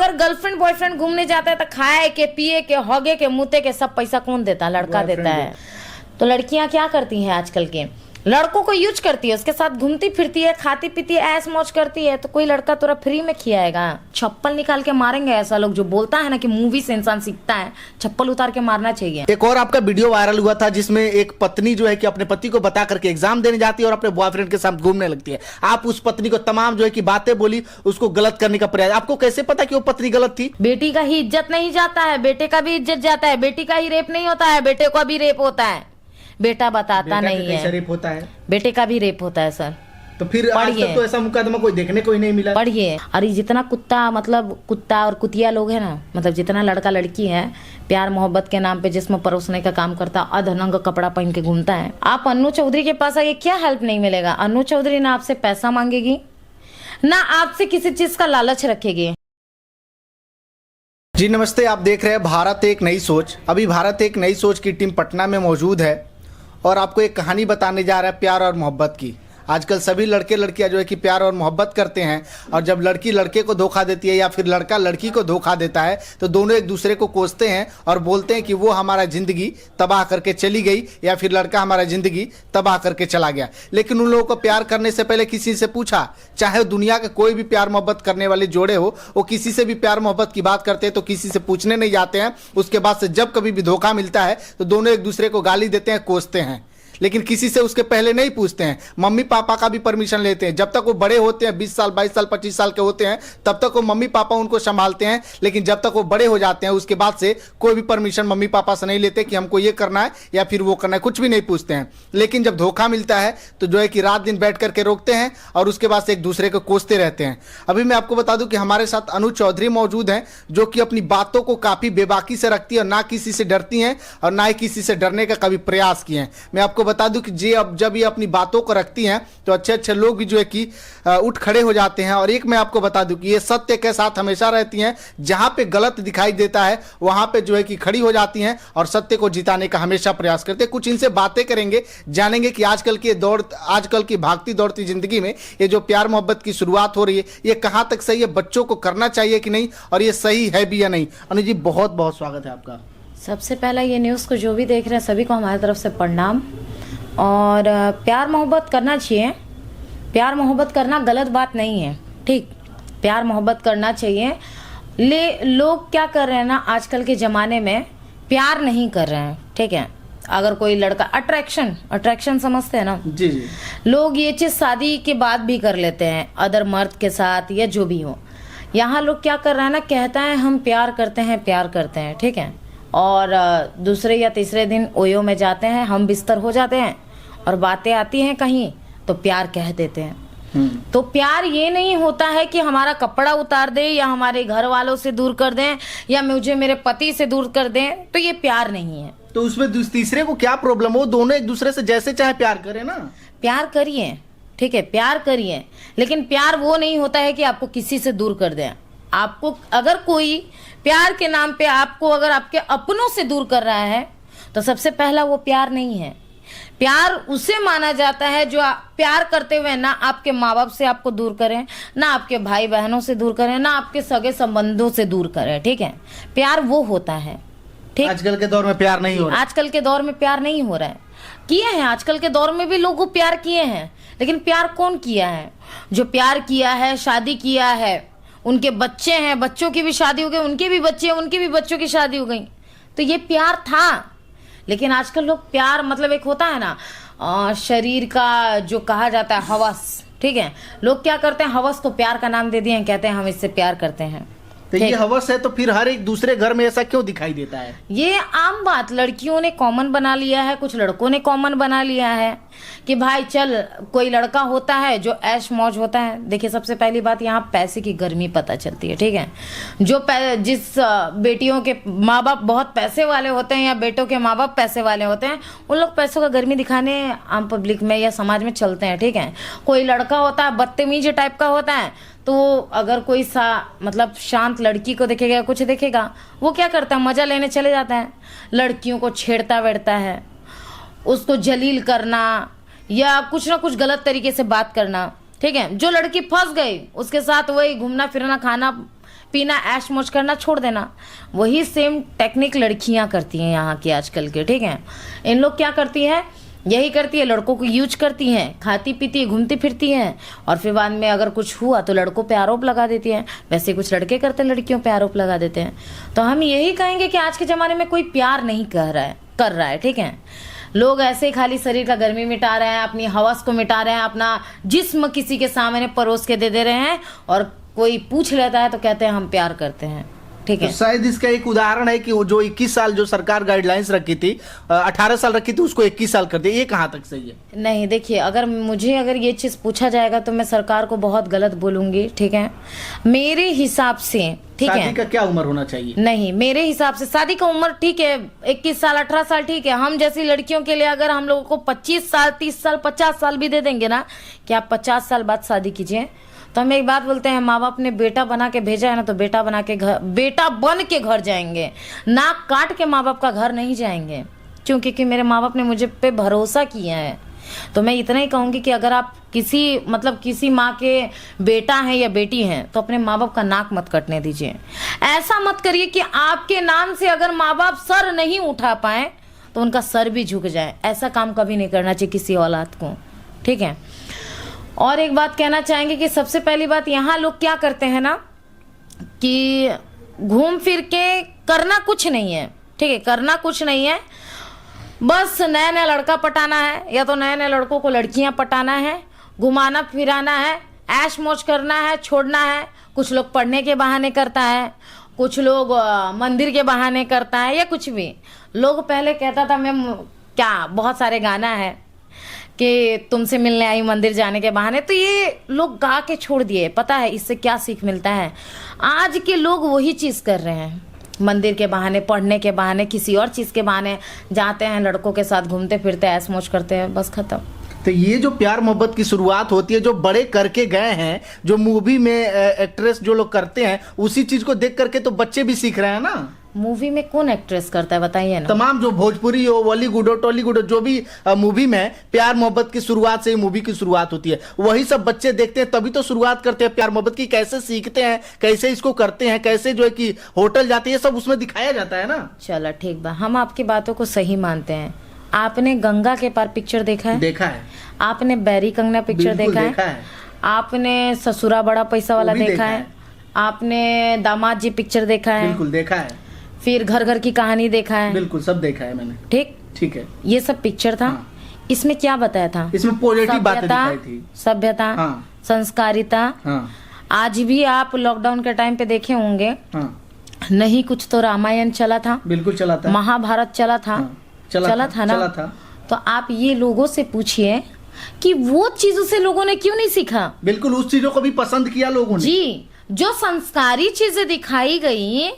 अगर girlfriend boyfriend घूमने जाता है तो खाए के, पिए के, होगे के, मुते के सब पैसा कौन देता है? लड़का देता है। तो लड़कियां क्या करती हैं आजकल के, लड़कों को यूज करती है, उसके साथ घूमती फिरती है, खाती पीती है, ऐश मौज करती है। तो कोई लड़का तोरा फ्री में खियाएगा? चप्पल निकाल के मारेंगे ऐसा लोग जो बोलता है ना कि मूवी से इंसान सीखता है, चप्पल उतार के मारना चाहिए। एक और आपका वीडियो वायरल हुआ था जिसमें एक पत्नी जो है कि अपने पति को बता करके एग्जाम देने जाती है और अपने बॉयफ्रेंड के साथ घूमने लगती है। आप उस पत्नी को तमाम जो है कि बातें बोली, उसको गलत करने का प्रयास। आपको कैसे पता कि वो पत्नी गलत थी? बेटी का ही इज्जत नहीं जाता है, बेटे का भी इज्जत जाता है। बेटी का ही रेप नहीं होता है, बेटे का भी रेप होता है। बेटा बताता नहीं है, रेप होता है, बेटे का भी रेप होता है सर। तो फिर आज तक तो ऐसा मुकदमा कोई देखने को ही नहीं मिला। पढ़िए। अरे जितना कुत्ता, मतलब कुत्ता और कुतिया लोग है ना, मतलब जितना लड़का लड़की है प्यार मोहब्बत के नाम पे जिस्म परोसने का काम करता, अधनंग कपड़ा पहन के घूमता है। आप अन्नू चौधरी के पास आइए, क्या हेल्प नहीं मिलेगा? अन्नू चौधरी ना आपसे पैसा मांगेगी, ना आपसे किसी चीज का लालच रखेगी। जी नमस्ते, आप देख रहे हैं भारत एक नई सोच। अभी भारत एक नई सोच की टीम पटना में मौजूद है और आपको एक कहानी बताने जा रहा है प्यार और मोहब्बत की। आजकल सभी लड़के लड़कियां जो है कि प्यार और मोहब्बत करते हैं और जब लड़की लड़के को धोखा देती है या फिर लड़का लड़की को धोखा देता है तो दोनों एक दूसरे को कोसते हैं और बोलते हैं कि वो हमारा ज़िंदगी तबाह करके चली गई या फिर लड़का हमारा ज़िंदगी तबाह करके चला गया। लेकिन उन लोगों को प्यार करने से पहले किसी से पूछा? चाहे दुनिया के कोई भी प्यार मोहब्बत करने वाले जोड़े हो, वो किसी से भी प्यार मोहब्बत की बात करते हैं तो किसी से पूछने नहीं जाते हैं। उसके बाद से जब कभी भी धोखा मिलता है तो दोनों एक दूसरे को गाली देते हैं, कोसते हैं, लेकिन किसी से उसके पहले नहीं पूछते हैं। मम्मी पापा का भी परमिशन लेते हैं। जब तक वो बड़े होते हैं, 20 साल 22 साल 25 साल के होते हैं, तब तक वो मम्मी पापा उनको संभालते हैं। लेकिन जब तक वो बड़े हो जाते हैं उसके बाद से कोई भी परमिशन मम्मी पापा से नहीं लेते कि हमको ये करना है या फिर वो करना है, कुछ भी नहीं पूछते हैं। लेकिन जब धोखा मिलता है तो जो है कि रात दिन बैठ करके रोकते हैं और उसके बाद से एक दूसरे को कोसते रहते हैं। अभी मैं आपको बता दूं कि हमारे साथ अनु चौधरी मौजूद हैं जो कि अपनी बातों को काफ़ी बेबाकी से रखती है और ना किसी से डरती हैं और ना ही किसी से डरने का कभी प्रयास किए हैं। मैं आपको बता दूं कि जी अब जब ये अपनी बातों को रखती हैं तो अच्छे अच्छे लोग भी जो है कि उठ खड़े हो जाते हैं। और एक मैं आपको बता दूं कि ये सत्य के साथ हमेशा रहती हैं। जहां पे गलत दिखाई देता है वहां पे जो है कि खड़ी हो जाती हैं और सत्य को जिताने का हमेशा प्रयास करते हैं। कुछ इनसे बातें करेंगे, जानेंगे कि आजकल की भागती दौड़ती जिंदगी में ये जो प्यार मोहब्बत की शुरुआत हो रही है ये कहां तक सही है, बच्चों को करना चाहिए कि नहीं, और ये सही है भी या नहीं। अनु जी बहुत बहुत स्वागत है आपका। सबसे पहला ये न्यूज़ को जो भी देख रहे हैं सभी को हमारी तरफ से प्रणाम। और प्यार मोहब्बत करना चाहिए, प्यार मोहब्बत करना गलत बात नहीं है, ठीक, प्यार मोहब्बत करना चाहिए। लोग क्या कर रहे हैं ना आजकल के ज़माने में, प्यार नहीं कर रहे हैं, ठीक है। अगर कोई लड़का अट्रैक्शन समझते हैं ना जी जी, लोग ये चीज़ शादी के बाद भी कर लेते हैं अदर मर्द के साथ या जो भी हो। यहाँ लोग क्या कर रहे हैं ना, कहता है हम प्यार करते हैं, ठीक है, और दूसरे या तीसरे दिन ओयो में जाते हैं, हम बिस्तर हो जाते हैं और बातें आती हैं कहीं तो प्यार कह देते हैं। तो प्यार ये नहीं होता है कि हमारा कपड़ा उतार दे या हमारे घर वालों से दूर कर दें या मुझे मेरे पति से दूर कर दें, तो ये प्यार नहीं है। तो उसमें तीसरे को क्या प्रॉब्लम हो? दोनों एक दूसरे से जैसे चाहे प्यार करें ना। प्यार करिए, ठीक है, प्यार करिए, लेकिन प्यार वो नहीं होता है कि आपको किसी से दूर कर दें। आपको अगर कोई प्यार के नाम पे आपको अगर आपके अपनों से दूर कर रहा है तो सबसे पहला वो प्यार नहीं है। प्यार उसे माना जाता है जो प्यार करते हुए ना आपके माँ बाप से आपको दूर करें, ना आपके भाई बहनों से दूर करें, ना आपके सगे संबंधों से दूर करें, ठीक है। प्यार वो होता है, ठीक। आजकल के दौर में प्यार नहीं हो रहा है। आजकल के दौर में प्यार नहीं हो रहा है। किए हैं आजकल के दौर में भी लोगों प्यार किए हैं, लेकिन प्यार कौन किया है? जो प्यार किया है, शादी किया है, उनके बच्चे हैं, बच्चों की भी शादी हो गई, उनके भी बच्चे, उनके भी बच्चों की शादी हो गई, तो ये प्यार था। लेकिन आजकल लोग प्यार मतलब एक होता है ना शरीर का जो कहा जाता है हवस, ठीक है, लोग क्या करते हैं, हवस को प्यार का नाम दे दिए, कहते हैं हम इससे प्यार करते हैं। तो ये हवस है तो फिर हर एक दूसरे घर में ऐसा क्यों दिखाई देता है? ये आम बात लड़कियों ने कॉमन बना लिया है, कुछ लड़कों ने कॉमन बना लिया है कि भाई चल कोई लड़का होता है जो ऐश मौज होता है। देखिए सबसे पहली बात यहाँ पैसे की गर्मी पता चलती है, ठीक है। जो जिस बेटियों के माँ बाप बहुत पैसे वाले होते हैं या बेटों के माँ बाप पैसे वाले होते हैं, उन लोग पैसों का गर्मी दिखाने आम पब्लिक में या समाज में चलते हैं, ठीक है। कोई लड़का होता है बदतमीज टाइप का होता है, तो अगर कोई मतलब शांत लड़की को देखेगा, कुछ देखेगा, वो क्या करता है, मजा लेने चले जाता है, लड़कियों को छेड़ता वेड़ता है, उसको जलील करना या कुछ ना कुछ गलत तरीके से बात करना, ठीक है। जो लड़की फंस गई उसके साथ वही घूमना फिरना, खाना पीना, ऐश मौज करना छोड़ देना। वही सेम टेक्निक लड़कियां करती हैं यहाँ की आजकल के, ठीक है। इन लोग क्या करती है, यही करती है, लड़कों को यूज करती हैं, खाती पीती घूमती फिरती हैं, और फिर बाद में अगर कुछ हुआ तो लड़कों पे आरोप लगा देती हैं। वैसे कुछ लड़के करते हैं, लड़कियों पे आरोप लगा देते हैं। तो हम यही कहेंगे कि आज के ज़माने में कोई प्यार नहीं कर रहा है, ठीक है। लोग ऐसे ही खाली शरीर का गर्मी मिटा रहे हैं, अपनी हवस को मिटा रहे हैं, अपना जिस्म किसी के सामने परोस के दे रहे हैं, और कोई पूछ लेता है तो कहते हैं हम प्यार करते हैं, ठीक है। तो शायद इसका एक उदाहरण है कि वो जो 21 साल जो सरकार गाइडलाइंस रखी थी, 18 साल रखी थी, उसको 21 साल कर दिया। ये कहाँ तक सही है? नहीं, देखिए, अगर ये चीज़ पूछा जाएगा तो मैं सरकार को बहुत गलत बोलूंगी, ठीक है। मेरे हिसाब से, ठीक है, शादी का क्या उम्र होना चाहिए? नहीं, मेरे हिसाब से शादी का उम्र ठीक है, 21 साल 18 साल ठीक है। हम जैसी लड़कियों के लिए अगर हम लोगों को 25 साल 30 साल 50 साल भी दे देंगे ना कि आप 50 साल बाद शादी कीजिए, तो हम एक बात बोलते हैं, माँ बाप ने बेटा बना के भेजा है ना, तो बेटा बन के घर जाएंगे, नाक काट के माँ बाप का घर नहीं जाएंगे। क्योंकि मेरे माँ बाप ने मुझे पे भरोसा किया है। तो मैं इतना ही कहूँगी कि अगर आप किसी माँ के बेटा हैं या बेटी हैं तो अपने माँ बाप का नाक मत कटने दीजिए। ऐसा मत करिए कि आपके नाम से अगर माँ बाप सर नहीं उठा पाए तो उनका सर भी झुक जाए। ऐसा काम कभी नहीं करना चाहिए किसी औलाद को, ठीक है। और एक बात कहना चाहेंगे कि सबसे पहली बात, यहाँ लोग क्या करते हैं ना कि घूम फिर के करना कुछ नहीं है, ठीक है, करना कुछ नहीं है, बस नया नया लड़का पटाना है या तो नए नए लड़कों को लड़कियां पटाना है, घुमाना फिराना है, ऐश मौज करना है, छोड़ना है। कुछ लोग पढ़ने के बहाने करता है, कुछ लोग मंदिर के बहाने करता है, या कुछ भी। लोग पहले कहता था, बहुत सारे गाना है कि तुमसे मिलने आई मंदिर जाने के बहाने, तो ये लोग गा के छोड़ दिए। पता है इससे क्या सीख मिलता है? आज के लोग वही चीज़ कर रहे हैं, मंदिर के बहाने, पढ़ने के बहाने, किसी और चीज़ के बहाने जाते हैं, लड़कों के साथ घूमते फिरते ऐश मौज करते हैं, बस खत्म। तो ये जो प्यार मोहब्बत की शुरुआत होती है, जो बड़े करके गए हैं, जो मूवी में एक्ट्रेस जो लोग करते हैं, उसी चीज को देख करके तो बच्चे भी सीख रहे हैं ना। मूवी में कौन एक्ट्रेस करता है बताइए ना? तमाम जो भोजपुरी हो, बॉलीवुड हो, टॉलीवुड हो, जो भी मूवी में प्यार मोहब्बत की शुरुआत से ही मूवी की शुरुआत होती है, वही सब बच्चे देखते हैं, तभी तो शुरुआत करते हैं प्यार मोहब्बत की। कैसे सीखते हैं, कैसे इसको करते हैं, कैसे जो है कि होटल जाते हैं, सब उसमें दिखाया जाता है ना। चलो ठीक बा, हम आपकी बातों को सही मानते हैं। आपने गंगा के पार पिक्चर देखा है? देखा है। आपने बैरी कंगना पिक्चर देखा है? आपने ससुरा बड़ा पैसा वाला देखा है? आपने दामाद जी पिक्चर देखा है? बिल्कुल देखा है। फिर घर घर की कहानी देखा है? बिल्कुल सब देखा है मैंने। ठीक है। ये सब पिक्चर था। हाँ। इसमें क्या बताया था? इसमें पॉजिटिव बातें दिखाई थी, सभ्यता, हाँ। संस्कारिता। हाँ। आज भी आप लॉकडाउन के टाइम पे देखे होंगे, हाँ। नहीं कुछ तो रामायण चला था, बिल्कुल चला था, महाभारत चला था, हाँ। चला था ना। चला था। तो आप ये लोगों से पूछिए कि वो चीजों से लोगों ने क्यों नहीं सीखा? बिल्कुल उस चीजों को भी पसंद किया लोगों ने जी। जो संस्कारी चीजें दिखाई गई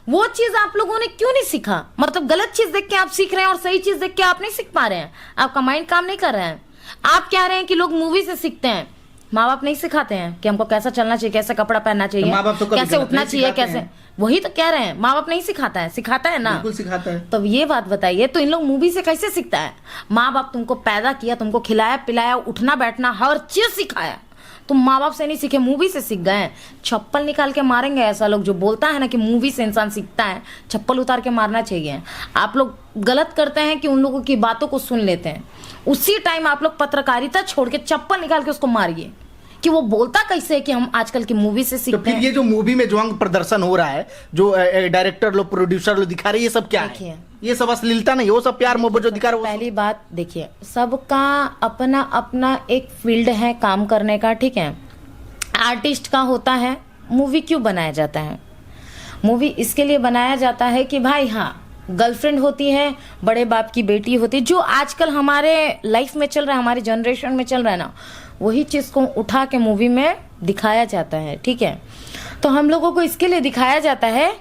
वो चीज आप लोगों ने क्यों नहीं सीखा? मतलब गलत चीज देख के आप सीख रहे हैं और सही चीज देख के आप नहीं सीख पा रहे हैं। आपका माइंड काम नहीं कर रहा है। आप कह रहे हैं कि लोग मूवी से सीखते हैं, माँ बाप नहीं सिखाते हैं कि हमको कैसा चलना चाहिए, कैसे कपड़ा पहनना चाहिए, माँ बाप तो कैसे उठना चाहिए, कैसे। वही तो कह रहे हैं, माँ बाप नहीं सिखाता है, सिखाता है ना। बिल्कुल सिखाता है। तो ये बात बताइए, तो इन लोग मूवी से कैसे सीखता है? माँ बाप तुमको पैदा किया, तुमको खिलाया पिलाया, उठना बैठना हर चीज सिखाया, तुम माँ बाप से नहीं सीखे, मूवी से सीख गए। चप्पल निकाल के मारेंगे ऐसा लोग जो बोलता है ना कि मूवी से इंसान सीखता है, चप्पल उतार के मारना चाहिए। आप लोग गलत करते हैं कि उन लोगों की बातों को सुन लेते हैं, उसी टाइम आप लोग पत्रकारिता छोड़ के चप्पल निकाल के उसको मारिए कि वो बोलता कैसे है कि हम आजकल की मूवी से सीखते हैं। तो फिर ये जो मूवी में जो अंग प्रदर्शन हो रहा है, जो डायरेक्टर लोग, प्रोड्यूसर लोग दिखा रहे हैं, ये सब क्या है? ये सब अश्लीलता नहीं, वो सब प्यार मोहब्बत जो दिखा रहे हैं। पहली बात देखिए, सबका अपना अपना एक फील्ड है काम करने का, ठीक है। आर्टिस्ट का होता है, मूवी क्यों बनाया जाता है? मूवी इसके लिए बनाया जाता है कि भाई हाँ, गर्लफ्रेंड होती है, बड़े बाप की बेटी होती है, जो आजकल हमारे लाइफ में चल रहा है, हमारे जनरेशन में चल रहा है ना, वही चीज़ को उठा के मूवी में दिखाया जाता है, ठीक है। तो हम लोगों को इसके लिए दिखाया जाता है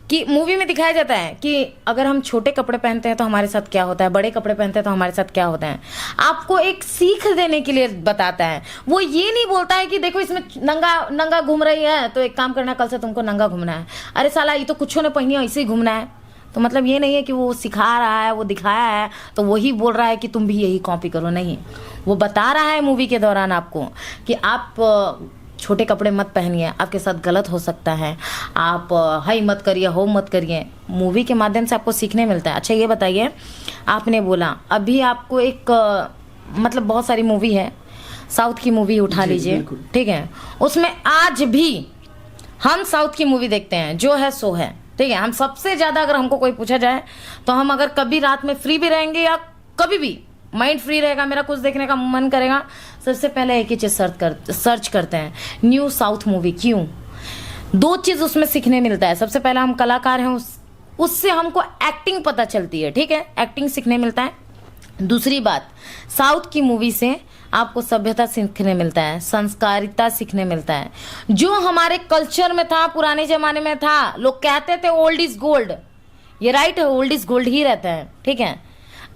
कि मूवी में दिखाया जाता है कि अगर हम छोटे कपड़े पहनते हैं तो हमारे साथ क्या होता है, बड़े कपड़े पहनते हैं तो हमारे साथ क्या होता है। आपको एक सीख देने के लिए बताता है। वो ये नहीं बोलता है कि देखो इसमें नंगा घूम रही है तो एक काम करना, कल से तुमको नंगा घूमना है। अरे साला, ये तो कुछ ने पहनी है, ऐसे ही घूमना है। तो मतलब ये नहीं है कि वो सिखा रहा है, वो दिखाया है तो वही बोल रहा है कि तुम भी यही कॉपी करो। नहीं, वो बता रहा है मूवी के दौरान आपको कि आप छोटे कपड़े मत पहनिए, आपके साथ गलत हो सकता है, आप हाई मत करिए, हो मत करिए। मूवी के माध्यम से आपको सीखने मिलता है। अच्छा ये बताइए, आपने बोला अभी आपको एक मतलब बहुत सारी मूवी है, साउथ की मूवी उठा लीजिए, ठीक है, उसमें आज भी हम साउथ की मूवी देखते हैं, जो है सो है, ठीक है। हम सबसे ज़्यादा अगर हमको कोई पूछा जाए तो हम अगर कभी रात में फ्री भी रहेंगे या कभी भी माइंड फ्री रहेगा, मेरा कुछ देखने का मन करेगा, सबसे पहले एक ही चीज़ सर्च करते हैं, न्यू साउथ मूवी। क्यों? दो चीज़ उसमें सीखने मिलता है। सबसे पहला हम कलाकार हैं, उससे हमको एक्टिंग पता चलती है, ठीक है, एक्टिंग सीखने मिलता है। दूसरी बात, साउथ की मूवी से आपको सभ्यता सीखने मिलता है, संस्कारिता सीखने मिलता है। जो हमारे कल्चर में था, पुराने जमाने में था, लोग कहते थे ओल्ड इज गोल्ड, ये राइट है, ओल्ड इज गोल्ड ही रहता है, ठीक है।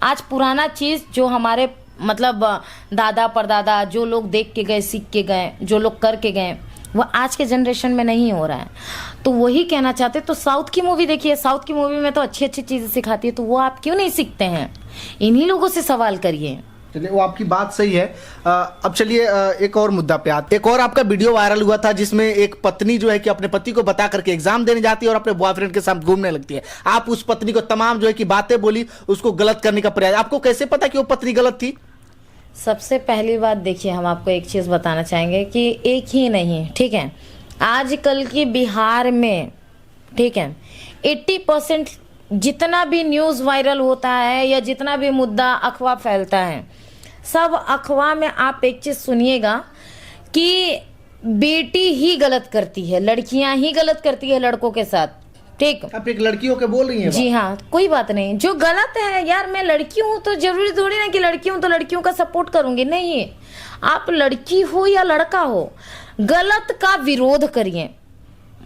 आज पुराना चीज़ जो हमारे मतलब दादा परदादा जो लोग देख के गए, सीख के गए, जो लोग करके गए, वो आज के जनरेशन में नहीं हो रहा है। तो वही कहना चाहते, तो साउथ की मूवी देखिए, साउथ की मूवी में तो अच्छी अच्छी चीज़ें सिखाती है, तो वो आप क्यों नहीं सीखते हैं? इन्हीं लोगों से सवाल करिए। चलिए, वो आपकी बात सही है। अब चलिए एक और मुद्दा पे आते। एक और आपका वीडियो वायरल हुआ था जिसमें एक पत्नी जो है कि अपने पति को बता करके एग्जाम देने जाती है और अपने बॉयफ्रेंड के साथ घूमने लगती है। आप उस पत्नी को तमाम जो है कि बातें बोली, उसको गलत करने का प्रयास। आपको कैसे पता कि वो पत्नी गलत थी? सबसे पहली बात देखिए, हम आपको एक चीज़ बताना चाहेंगे कि एक ही नहीं, ठीक है, आजकल की बिहार में, ठीक है, 80% जितना भी न्यूज़ वायरल होता है या जितना भी मुद्दा अफवाह फैलता है, सब अफवाह में आप एक चीज़ सुनिएगा कि बेटी ही गलत करती है, लड़कियां ही गलत करती है लड़कों के साथ, ठीक। आप एक लड़कियों के बोल रही हैं? जी हाँ, कोई बात नहीं, जो गलत है यार, मैं लड़की हूँ तो जरूरी थोड़ी ना कि लड़की हूँ तो लड़कियों का सपोर्ट करूंगी, नहीं। आप लड़की हो या लड़का हो, गलत का विरोध करिए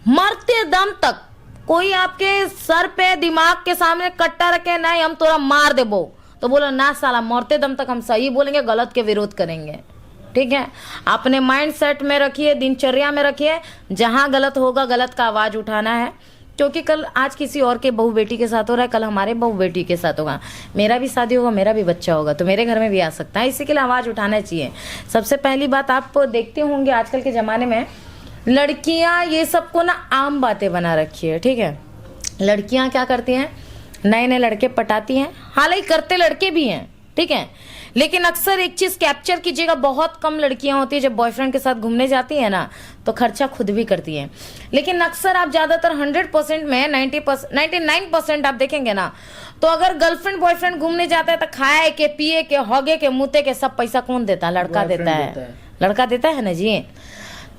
मरते दम तक। कोई आपके सर पे दिमाग के सामने कट्टा रखे, नहीं हम तोरा मार देबो, तो बोलो ना साला, मरते दम तक हम सही बोलेंगे, गलत के विरोध करेंगे, ठीक है। अपने माइंड सेट में रखिए, दिनचर्या में रखिए, जहां गलत होगा गलत का आवाज उठाना है, क्योंकि कल आज किसी और के बहू बेटी के साथ हो रहा है, कल हमारे बहू बेटी के साथ होगा, मेरा भी शादी होगा, मेरा भी बच्चा होगा, तो मेरे घर में भी आ सकता है, इसी के लिए आवाज उठाना चाहिए। सबसे पहली बात, आप देखते होंगे आजकल के ज़माने में लड़कियां ये सबको ना आम बातें बना रखी है, ठीक है। लड़कियां क्या करती हैं, नए नए लड़के पटाती हैं, हालांकि करते लड़के भी हैं, ठीक है, लेकिन अक्सर एक चीज कैप्चर कीजिएगा, बहुत कम लड़कियां होती है जब बॉयफ्रेंड के साथ घूमने जाती है ना, तो खर्चा खुद भी करती है। लेकिन अक्सर आप ज्यादातर 100% में 99% आप देखेंगे ना, तो अगर गर्लफ्रेंड बॉयफ्रेंड घूमने जाता है तो खाए के, पिए के, होगे के, मुते के सब पैसा कौन देता है? लड़का देता है, लड़का देता है ना जी।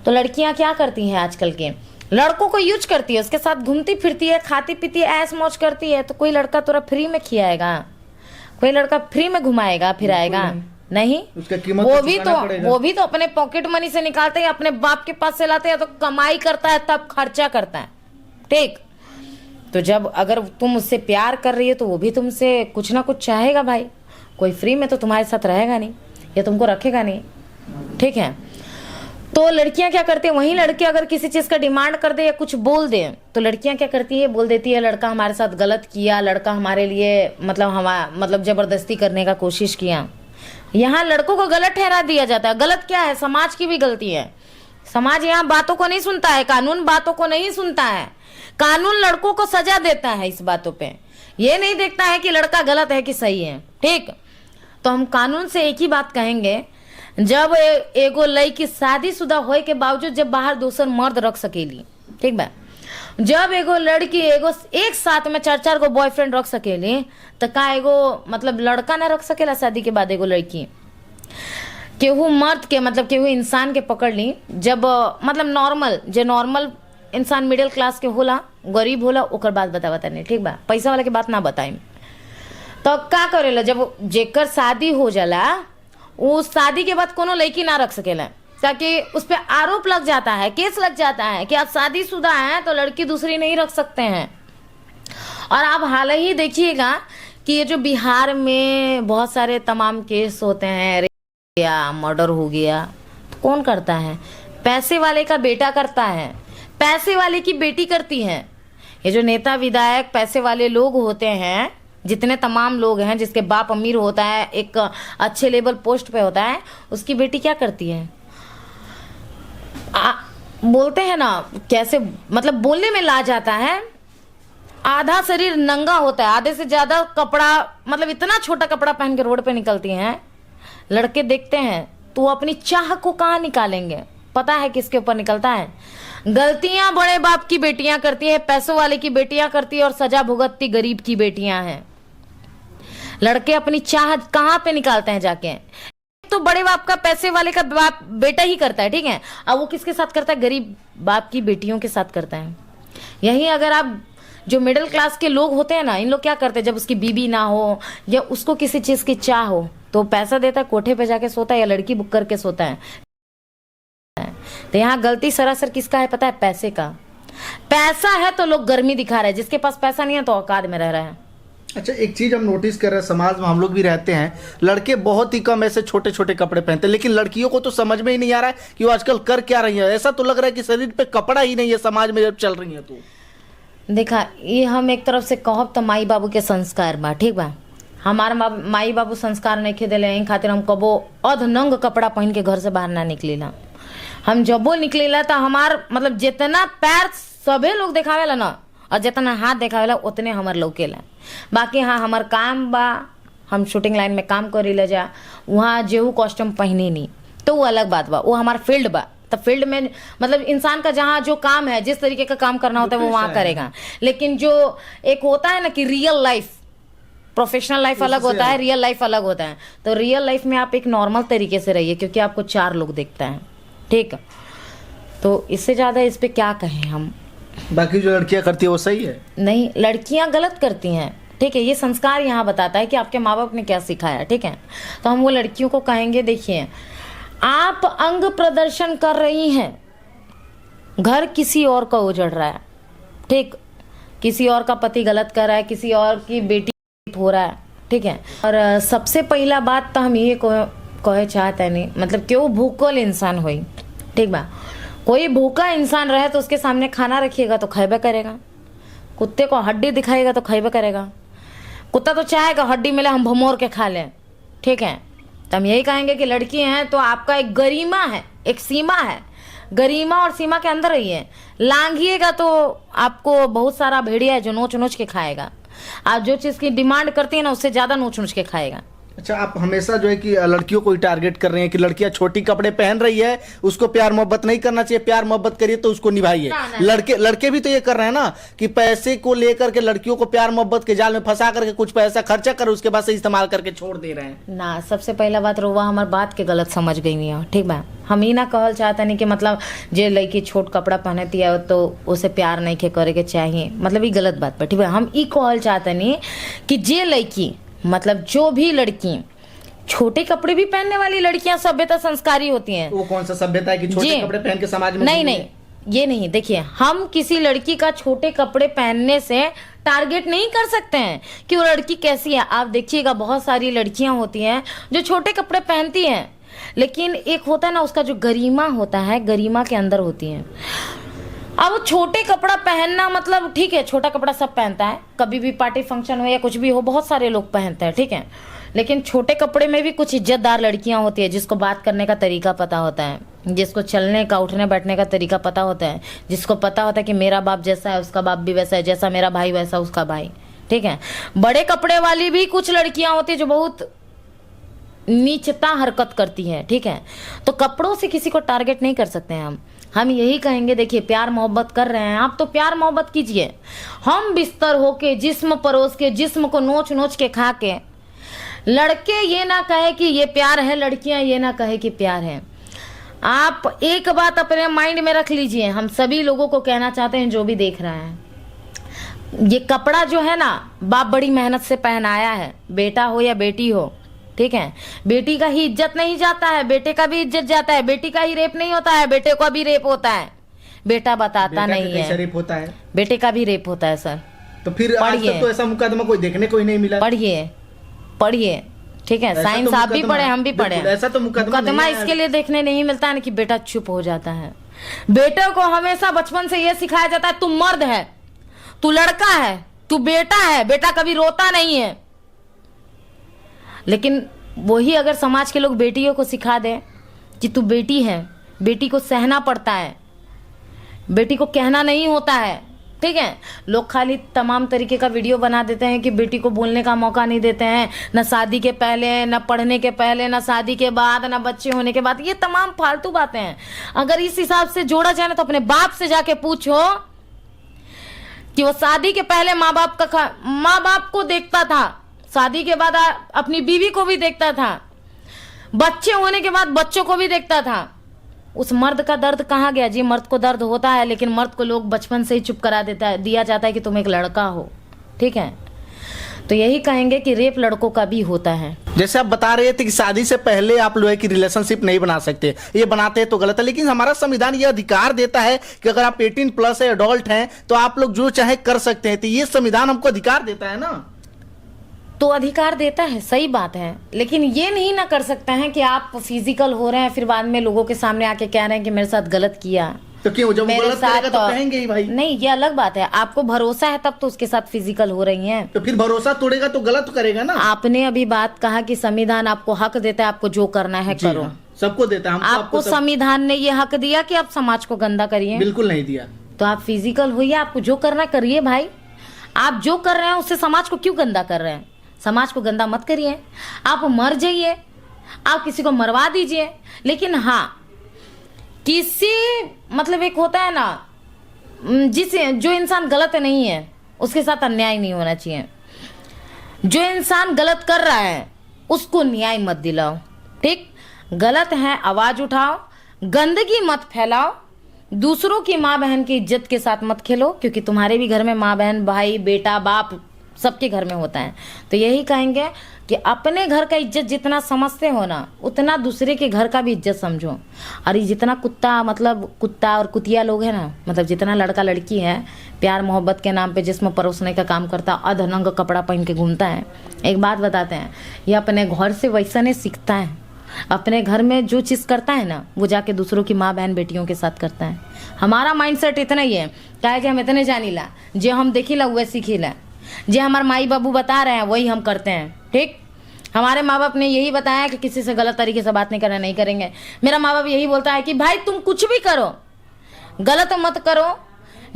तो लड़कियां क्या करती हैं आजकल के, लड़कों को यूज करती है, उसके साथ घूमती फिरती है, खाती पीती है, ऐश मौज करती है। तो कोई लड़का तोरा फ्री में खिलाएगा? कोई लड़का फ्री में घुमाएगा फिराएगा? नहीं। उसका कीमत वो भी तो अपने पॉकेट मनी से निकालते हैं, अपने बाप के पास से लाते हैं, तो कमाई करता है तब खर्चा करता है, ठीक। तो जब अगर तुम उससे प्यार कर रही है तो वो भी तुमसे कुछ ना कुछ चाहेगा भाई। कोई फ्री में तो तुम्हारे साथ रहेगा नहीं या तुमको रखेगा नहीं, ठीक है। तो लड़कियां क्या करती है, वहीं लड़के अगर किसी चीज का डिमांड कर दे या कुछ बोल दे, तो लड़कियां क्या करती है, बोल देती है लड़का हमारे साथ गलत किया, लड़का हमारे लिए मतलब जबरदस्ती करने का कोशिश किया। यहाँ लड़कों को गलत ठहरा दिया जाता है। गलत क्या है? समाज की भी गलती है। समाज यहाँ बातों को नहीं सुनता है, कानून बातों को नहीं सुनता है। कानून लड़कों को सजा देता है इस बातों पे, ये नहीं देखता है कि लड़का गलत है कि सही है, ठीक। तो हम कानून से एक ही बात कहेंगे, जब एगो लड़की शादीशुदा होए के बावजूद जब बाहर दूसर मर्द रख सकेली, ठीक बा, जब एगो लड़की एगो एक साथ में 4-4 गो बॉयफ्रेंड रख सकेली, तो का एगो मतलब लड़का ना रख सकेला शादी के बाद? एगो लड़की केहू मर्द के मतलब केहू इंसान के पकड़ ली, जब मतलब नॉर्मल इंसान मिडिल क्लास के होला, गरीब होला, ओकर बात बता नहीं, ठीक बा, पैसा वाला के बात ना बताई। तो का करेला, जब जेकर शादी हो जाला, उस शादी के बाद कोनो लड़की ना रख सकेला, ताकि उस पर आरोप लग जाता है, केस लग जाता है कि आप शादीशुदा हैं तो लड़की दूसरी नहीं रख सकते हैं। और आप हाल ही देखिएगा कि ये जो बिहार में बहुत सारे तमाम केस होते हैं, रेप या मर्डर हो गया, तो कौन करता है? पैसे वाले का बेटा करता है, पैसे वाले की बेटी करती है। ये जो नेता विधायक पैसे वाले लोग होते हैं, जितने तमाम लोग हैं जिसके बाप अमीर होता है, एक अच्छे लेवल पोस्ट पे होता है, उसकी बेटी क्या करती है? बोलते हैं ना कैसे, मतलब बोलने में ला जाता है। आधा शरीर नंगा होता है, आधे से ज्यादा कपड़ा, मतलब इतना छोटा कपड़ा पहन के रोड पे निकलती हैं लड़के, देखते हैं तो वो अपनी चाह को कहाँ निकालेंगे, पता है किसके ऊपर निकलता है? गलतियां बड़े बाप की बेटियां करती है, पैसों वाले की बेटियां करती है, और सजा भुगतती गरीब की बेटियां हैं। लड़के अपनी चाह कहाँ पे निकालते हैं जाके? तो बड़े बाप का, पैसे वाले का बाप बेटा ही करता है, ठीक है। अब वो किसके साथ करता है? गरीब बाप की बेटियों के साथ करता है। यही अगर आप जो मिडिल क्लास के लोग होते हैं ना, इन लोग क्या करते हैं, जब उसकी बीबी ना हो या उसको किसी चीज की चाह हो तो पैसा देता है, कोठे पे जाके सोता है या लड़की बुक करके सोता है। तो यहाँ गलती सरासर किसका है पता है? पैसे का। पैसा है तो लोग गर्मी दिखा रहे हैं, जिसके पास पैसा नहीं है तो औकात में रह रहा है। अच्छा, एक चीज हम नोटिस कर रहे हैं, समाज में हम लोग भी रहते हैं, लड़के बहुत ही कम ऐसे छोटे छोटे कपड़े पहनते हैं, लेकिन लड़कियों को तो समझ में ही नहीं आ रहा है कि वो आजकल कर क्या रही है। ऐसा तो लग रहा है कि शरीर पे कपड़ा ही नहीं है समाज में जब चल रही है। तो देखा, ये हम एक तरफ से कहब तो माई बाबू के संस्कार बा, ठीक बा। हमार माई बाबू संस्कार नहीं खेदेले, इन खातिर हम कबो अधनंग कपड़ा पहन के घर से बाहर ना निकलीला। हम जबो निकलीला तो हमार मतलब जितना पैर सभे लोग दिखावेला ना, और जितना हाथ दिखावेला उतने हमार लौकेला। बाकी हाँ, हमार काम बा, हम शूटिंग लाइन में काम करी ले जा, वहाँ जेहू कॉस्ट्यूम पहनी नहीं तो वो अलग बात बा, वो हमार फील्ड बा। तो फील्ड में मतलब इंसान का जहाँ जो काम है, जिस तरीके का काम करना होता है वो वहाँ करेगा। लेकिन जो एक होता है ना कि रियल लाइफ, प्रोफेशनल लाइफ अलग होता है, रियल लाइफ अलग होता है। तो रियल लाइफ में आप एक नॉर्मल तरीके से रहिए, क्योंकि आपको 4 लोग देखता है, ठीक। तो इससे ज्यादा इस पे क्या कहें हम। बाकी जो लड़कियां करती है वो सही है? नहीं, लड़कियां गलत करती हैं, ठीक है। ये संस्कार यहाँ बताता है कि आपके माँ बाप ने क्या सिखाया, ठीक है। तो हम वो लड़कियों को कहेंगे, देखिए आप अंग प्रदर्शन कर रही हैं, घर किसी और का उजड़ रहा है, ठीक। किसी और का पति गलत कर रहा है, किसी और की बेटी हो रहा है, ठीक है। और सबसे पहला बात तो हम ये कहे चाहते नहीं, मतलब कि वो भूखल इंसान हुई, ठीक बा। कोई भूखा इंसान रहे तो उसके सामने खाना रखिएगा तो खाएबे करेगा। कुत्ते को हड्डी दिखाएगा तो खाएबे करेगा। कुत्ता तो चाहेगा हड्डी मिले हम भमोर के खा लें, ठीक है। तो हम यही कहेंगे कि लड़की हैं तो आपका एक गरिमा है, एक सीमा है, गरिमा और सीमा के अंदर रहिए। लांघिएगा तो आपको बहुत सारा भेड़िया है जो नोच नोच के खाएगा। आप जो चीज़ की डिमांड करती है ना, उससे ज़्यादा नोच नोच के खाएगा। अच्छा, आप हमेशा जो है कि लड़कियों को ही टारगेट कर रहे हैं कि लड़कियां छोटी कपड़े पहन रही है, उसको प्यार मोहब्बत नहीं करना चाहिए, प्यार मोहब्बत करिए तो उसको निभाइए। लड़के भी तो ये कर रहे हैं ना कि पैसे को लेकर के लड़कियों को प्यार मोहब्बत के जाल में फंसा करके कुछ पैसा खर्चा कर उसके बाद से इस्तेमाल करके छोड़ दे रहे हैं ना। सबसे पहला बात रोवा हमारी बात के गलत समझ गई नहीं है, ठीक बा। हम ही ना कहल चाहता नहीं कि मतलब जे लड़की छोट कपड़ा पहनती है तो उसे प्यार नहीं के करे के चाहिए, मतलब ये गलत बात पर, ठीक है। हम ई कहल चाहता नहीं कि जे लड़की, मतलब जो भी लड़की छोटे कपड़े भी पहनने वाली लड़कियां सभ्यता संस्कारी होती हैं। वो कौन सा सभ्यता है कि छोटे कपड़े पहन के समाज में? नहीं, ये नहीं। देखिए, हम किसी लड़की का छोटे कपड़े पहनने से टारगेट नहीं कर सकते हैं कि वो लड़की कैसी है। आप देखिएगा बहुत सारी लड़कियां होती हैं जो छोटे कपड़े पहनती हैं, लेकिन एक होता है ना उसका जो गरिमा होता है, गरिमा के अंदर होती है। अब छोटे कपड़ा पहनना मतलब ठीक है, छोटा कपड़ा सब पहनता है, कभी भी पार्टी फंक्शन हो या कुछ भी हो बहुत सारे लोग पहनते हैं, ठीक है। लेकिन छोटे कपड़े में भी कुछ इज्जतदार लड़कियां होती है, जिसको बात करने का तरीका पता होता है, जिसको चलने का उठने बैठने का तरीका पता होता है, जिसको पता होता है कि मेरा बाप जैसा है उसका बाप भी वैसा है, जैसा मेरा भाई वैसा उसका भाई, ठीक है। बड़े कपड़े वाली भी कुछ लड़कियां होती है जो बहुत नीचता हरकत करती है, ठीक है। तो कपड़ों से किसी को टारगेट नहीं कर सकते हैं हम यही कहेंगे, देखिए प्यार मोहब्बत कर रहे हैं आप तो प्यार मोहब्बत कीजिए। हम बिस्तर होके जिस्म परोस के जिस्म को नोच नोच के खा के, लड़के ये ना कहे कि ये प्यार है, लड़कियां ये ना कहे कि प्यार है। आप एक बात अपने माइंड में रख लीजिए, हम सभी लोगों को कहना चाहते हैं जो भी देख रहा है, ये कपड़ा जो है ना बाप बड़ी मेहनत से पहनाया है, बेटा हो या बेटी हो, ठीक है। बेटी का ही इज्जत नहीं जाता है, बेटे का भी इज्जत जाता है। बेटी का ही रेप नहीं होता है, बेटे का भी रेप होता है। बेटा बताता नहीं है, रेप होता है, बेटे का भी रेप होता है सर। तो फिर आज तक तो ऐसा मुकदमा कोई देखने को ही नहीं मिला। पढ़िए, ठीक है। साइंस आप भी पढ़े, हम भी पढ़े। ऐसा तो मुकदमा इसके लिए देखने नहीं मिलता है कि बेटा चुप हो जाता है। बेटे को हमेशा बचपन से यह सिखाया जाता है, तू मर्द है, तू लड़का है, तू बेटा है, बेटा कभी रोता नहीं है। लेकिन वही अगर समाज के लोग बेटियों को सिखा दें कि तू बेटी है, बेटी को सहना पड़ता है, बेटी को कहना नहीं होता है। ठीक है, लोग खाली तमाम तरीके का वीडियो बना देते हैं कि बेटी को बोलने का मौका नहीं देते हैं, न शादी के पहले, न पढ़ने के पहले, न शादी के बाद, न बच्चे होने के बाद। ये तमाम फालतू बातें हैं। अगर इस हिसाब से जोड़ा जाए ना तो अपने बाप से जाके पूछो कि वो शादी के पहले माँ बाप को देखता था, शादी के बाद अपनी बीवी को भी देखता था, बच्चे होने के बाद बच्चों को भी देखता था। उस मर्द का दर्द कहाँ गया जी? मर्द को दर्द होता है, लेकिन मर्द को लोग बचपन से ही चुप करा दिया जाता है कि तुम एक लड़का हो। ठीक है, तो यही कहेंगे कि रेप लड़कों का भी होता है। जैसे आप बता रहे थे कि शादी से पहले आप लोग की रिलेशनशिप नहीं बना सकते, ये बनाते हैं तो गलत है, लेकिन हमारा संविधान ये अधिकार देता है कि अगर आप 18+ है, एडल्ट हैं, तो आप लोग जो चाहे कर सकते हैं। तो ये संविधान हमको अधिकार देता है ना। तो अधिकार देता है, सही बात है, लेकिन ये नहीं ना कर सकते हैं कि आप फिजिकल हो रहे हैं फिर बाद में लोगों के सामने आके कह रहे हैं कि मेरे साथ गलत किया। तो क्यों, जब मेरे गलत साथ करेगा तो कहेंगे ही भाई। नहीं, ये अलग बात है। आपको भरोसा है तब तो उसके साथ फिजिकल हो रही हैं। तो फिर भरोसा तोड़ेगा तो गलत करेगा ना। आपने अभी बात कहा कि संविधान आपको हक देता है, आपको जो करना है करो। सबको देता है। आपको संविधान ने ये हक दिया कि आप समाज को गंदा करिए? बिल्कुल नहीं दिया। तो आप फिजिकल होइए, आपको जो करना करिए भाई। आप जो कर रहे हैं उससे समाज को क्यों गंदा कर रहे हैं? समाज को गंदा मत करिए। आप मर जाइए, आप किसी को मरवा दीजिए, लेकिन हाँ, किसी मतलब एक होता है ना, जो इंसान गलत नहीं है उसके साथ अन्याय नहीं होना चाहिए। जो इंसान गलत कर रहा है उसको न्याय मत दिलाओ। ठीक, गलत है आवाज उठाओ, गंदगी मत फैलाओ, दूसरों की माँ बहन की इज्जत के साथ मत खेलो, क्योंकि तुम्हारे भी घर में माँ बहन, भाई, बेटा, बाप सबके घर में होता है। तो यही कहेंगे कि अपने घर का इज्जत जितना समझते हो ना, उतना दूसरे के घर का भी इज्जत समझो। और ये जितना कुत्ता और कुतिया लोग हैं ना, मतलब जितना लड़का लड़की है प्यार मोहब्बत के नाम पे जिस्म परोसने का काम करता, अधनंग कपड़ा पहन के घूमता है, एक बात बताते हैं, ये अपने घर से वैसा नहीं सीखता है। अपने घर में जो चीज़ करता है ना, वो जाके दूसरों की माँ बहन बेटियों के साथ करता है। हमारा माइंडसेट इतना ही है, क्या है कि हम इतने जानीला, जो हम देखिला वह सीखिला, जो हमारे माई बाबू बता रहे हैं वही हम करते हैं। ठीक, हमारे माँ बाप ने यही बताया कि किसी से गलत तरीके से बात नहीं करना, नहीं करेंगे। मेरा माँ बाप यही बोलता है कि भाई तुम कुछ भी करो, गलत मत करो,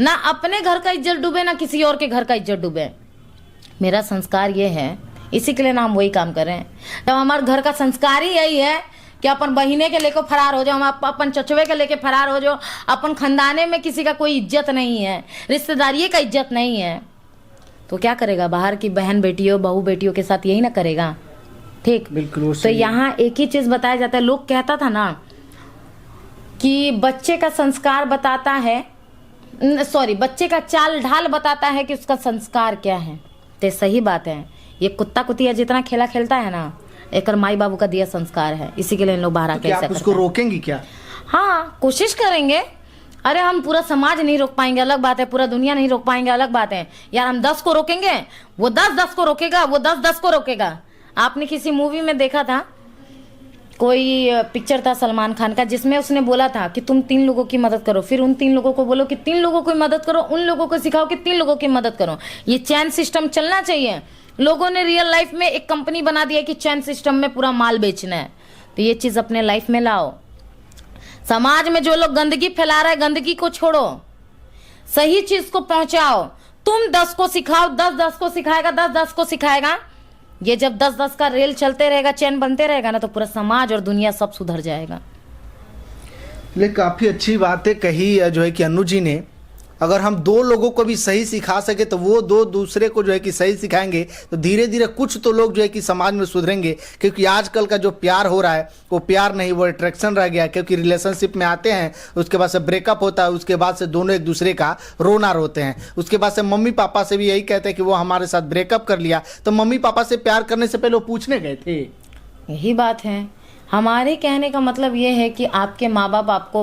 ना अपने घर का इज्जत डूबे ना किसी और के घर का इज्जत डूबे। मेरा संस्कार ये है, इसी के लिए ना हम वही काम कर रहे हैं। जब हमारे घर का संस्कार ही यही है कि अपन बहिने के लेकर फरार हो जाओ, हम अपन चचवे के लेके फरार हो जाओ, अपन खानदाने में किसी का कोई इज्जत नहीं है, रिश्तेदारी का इज्जत नहीं है, तो क्या करेगा? बाहर की बहन बेटियों, बहू बेटियों के साथ यही ना करेगा। ठीक, बिल्कुल। तो यहाँ एक ही चीज बताया जाता है। लोग कहता था ना कि बच्चे का संस्कार बताता है, बच्चे का चाल ढाल बताता है कि उसका संस्कार क्या है। तो सही बात है, ये कुत्ता कुतिया जितना खेला खेलता है ना, एक माई बाबू का दिया संस्कार है, इसी के लिए इन लोग बाहर आके ऐसा उसको रोकेंगे क्या? हाँ, कोशिश करेंगे। अरे हम पूरा समाज नहीं रोक पाएंगे, अलग बात है, पूरा दुनिया नहीं रोक पाएंगे, अलग बात है यार। हम 10 को रोकेंगे, वो 10 को रोकेगा, वो 10 को रोकेगा। आपने किसी मूवी में देखा था, कोई पिक्चर था सलमान खान का, जिसमें उसने बोला था कि तुम 3 लोगों की मदद करो, फिर उन 3 लोगों को बोलो कि 3 लोगों की मदद करो, उन लोगों को सिखाओ कि 3 लोगों की मदद करो। ये चैन सिस्टम चलना चाहिए। लोगों ने रियल लाइफ में एक कंपनी बना दिया कि चैन सिस्टम में पूरा माल बेचना है। तो ये चीज अपने लाइफ में लाओ। समाज में जो लोग गंदगी फैला रहे हैं, गंदगी को छोड़ो, सही चीज को पहुंचाओ। तुम 10 को सिखाओ, 10 को सिखाएगा, 10 को सिखाएगा। ये जब 10 का रेल चलते रहेगा, चैन बनते रहेगा ना, तो पूरा समाज और दुनिया सब सुधर जाएगा। लेकिन काफी अच्छी बातें कही जो है कि अन्नू जी ने। अगर हम 2 लोगों को भी सही सिखा सके तो वो 2 दूसरे को जो है कि सही सिखाएंगे, तो धीरे धीरे कुछ तो लोग जो है कि समाज में सुधरेंगे। क्योंकि आजकल का जो प्यार हो रहा है वो प्यार नहीं, वो अट्रैक्शन रह गया। क्योंकि रिलेशनशिप में आते हैं, उसके बाद से ब्रेकअप होता है, उसके बाद से दोनों एक दूसरे का रोना रोते हैं, उसके बाद से मम्मी पापा से भी यही कहते हैं कि वो हमारे साथ ब्रेकअप कर लिया। तो मम्मी पापा से प्यार करने से पहले वो पूछने गए थे। यही बात है। हमारे कहने का मतलब ये है कि आपके माँ बाप आपको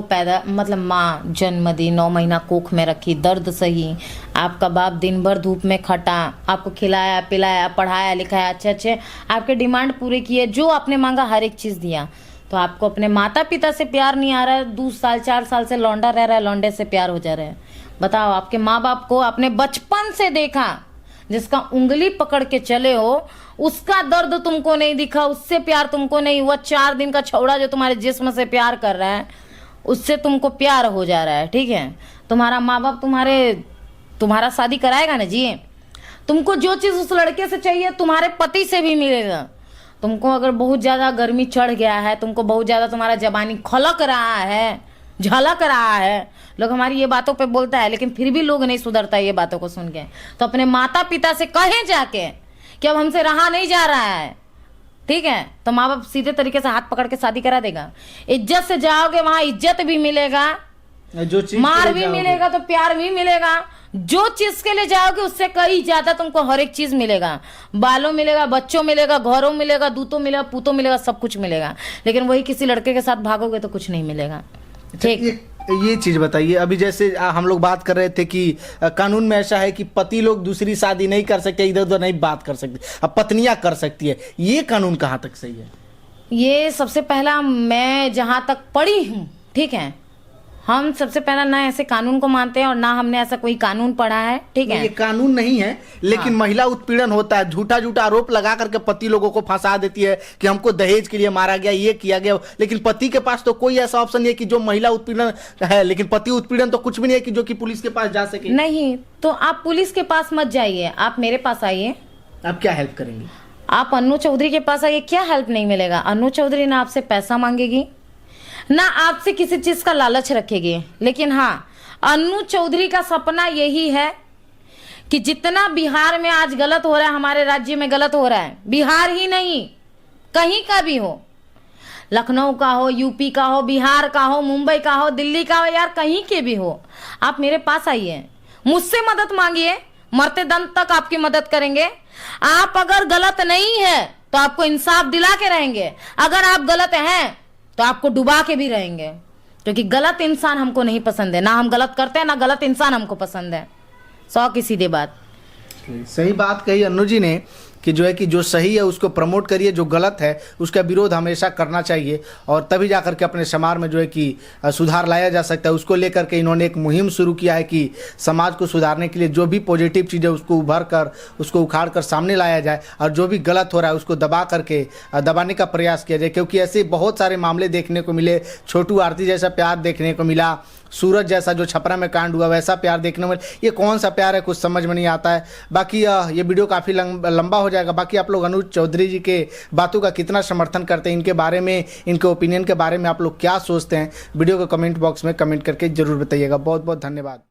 माँ जन्म दी, 9 महीना कोख में रखी, दर्द सही, आपका बाप दिन भर धूप में खटा, आपको खिलाया पिलाया, पढ़ाया लिखाया, अच्छे आपके डिमांड पूरे किए, जो आपने मांगा हर एक चीज़ दिया। तो आपको अपने माता पिता से प्यार नहीं आ रहा है, 2 साल 4 साल से लौंडा रह रहा है, लौंडे से प्यार हो जा रहा है। बताओ, आपके माँ बाप को आपने बचपन से देखा, जिसका उंगली पकड़ के चले हो, उसका दर्द तुमको नहीं दिखा, उससे प्यार तुमको नहीं हुआ। 4 दिन का छौड़ा जो तुम्हारे जिस्म से प्यार कर रहा है, उससे तुमको प्यार हो जा रहा है, ठीक है, तुम्हारा माँ बाप तुम्हारा शादी कराएगा ना जी। तुमको जो चीज़ उस लड़के से चाहिए तुम्हारे पति से भी मिलेगा। तुमको अगर बहुत ज़्यादा गर्मी चढ़ गया है, तुमको बहुत ज़्यादा तुम्हारा जवानी खलक रहा है, झलक रहा है, लोग हमारी ये बातों पे बोलता है लेकिन फिर भी लोग नहीं सुधरता ये बातों को सुन के, तो अपने माता पिता से कहें जाके कि अब हमसे रहा नहीं जा रहा है, ठीक है, तो माँ बाप सीधे तरीके से हाथ पकड़ के शादी करा देगा। इज्जत से जाओगे वहां इज्जत भी मिलेगा, जो चीज मार भी मिलेगा तो प्यार भी मिलेगा। जो चीज के लिए जाओगे उससे कहीं ज्यादा तुमको हर एक चीज मिलेगा, बालों मिलेगा, बच्चों मिलेगा, घरों मिलेगा, दूतों मिलेगा, पूतों मिलेगा, सब कुछ मिलेगा। लेकिन वही किसी लड़के के साथ भागोगे तो कुछ नहीं मिलेगा। ठीक, ये चीज बताइए, अभी जैसे हम लोग बात कर रहे थे कि कानून में ऐसा है कि पति लोग दूसरी शादी नहीं कर सकते, इधर उधर नहीं बात कर सकते, अब पत्नियां कर सकती है, ये कानून कहाँ तक सही है? ये सबसे पहला मैं जहां तक पढ़ी हूँ, ठीक है, हम सबसे पहला ना ऐसे कानून को मानते हैं और ना हमने ऐसा कोई कानून पढ़ा है, ठीक है। ये कानून नहीं है, लेकिन महिला उत्पीड़न होता है, झूठा झूठा आरोप लगा करके पति लोगों को फंसा देती है कि हमको दहेज के लिए मारा गया, ये किया गया, लेकिन पति के पास तो कोई ऐसा ऑप्शन नहीं है कि जो महिला उत्पीड़न है, लेकिन पति उत्पीड़न तो कुछ भी नहीं है कि जो कि पुलिस के पास जा सके। नहीं, तो आप पुलिस के पास मत जाइए, आप मेरे पास आइए। आप क्या हेल्प करेंगे? आप अन्नू चौधरी के पास आइए, क्या हेल्प नहीं मिलेगा। अन्नू चौधरी ना आपसे पैसा मांगेगी, ना आपसे किसी चीज का लालच रखेगी, लेकिन हाँ, अन्नू चौधरी का सपना यही है कि जितना बिहार में आज गलत हो रहा है, हमारे राज्य में गलत हो रहा है, बिहार ही नहीं कहीं का भी हो, लखनऊ का हो, यूपी का हो, बिहार का हो, मुंबई का हो, दिल्ली का हो, यार कहीं के भी हो, आप मेरे पास आइए, मुझसे मदद मांगिए, मरते दम तक आपकी मदद करेंगे। आप अगर गलत नहीं है तो आपको इंसाफ दिला के रहेंगे, अगर आप गलत हैं तो आपको डुबा के भी रहेंगे, क्योंकि गलत इंसान हमको नहीं पसंद है, ना हम गलत करते हैं, ना गलत इंसान हमको पसंद है। 100 की सीधी बात। सही बात कही अन्नू जी ने कि जो है कि जो सही है उसको प्रमोट करिए, जो गलत है उसका विरोध हमेशा करना चाहिए, और तभी जाकर के अपने समाज में जो है कि सुधार लाया जा सकता है। उसको लेकर के इन्होंने एक मुहिम शुरू किया है कि समाज को सुधारने के लिए जो भी पॉजिटिव चीज़ है उसको उभर कर, उसको उखाड़ कर सामने लाया जाए, और जो भी गलत हो रहा है उसको दबाने का प्रयास किया जाए। क्योंकि ऐसे बहुत सारे मामले देखने को मिले, छोटू आरती जैसा प्यार देखने को मिला, सूरज जैसा जो छपरा में कांड हुआ वैसा प्यार देखने में, ये कौन सा प्यार है कुछ समझ में नहीं आता है। बाकी ये वीडियो काफ़ी लंबा हो जाएगा। बाकी आप लोग अनुज चौधरी जी के बातों का कितना समर्थन करते हैं, इनके बारे में, इनके ओपिनियन के बारे में आप लोग क्या सोचते हैं, वीडियो को कमेंट बॉक्स में कमेंट करके जरूर बताइएगा। बहुत बहुत धन्यवाद।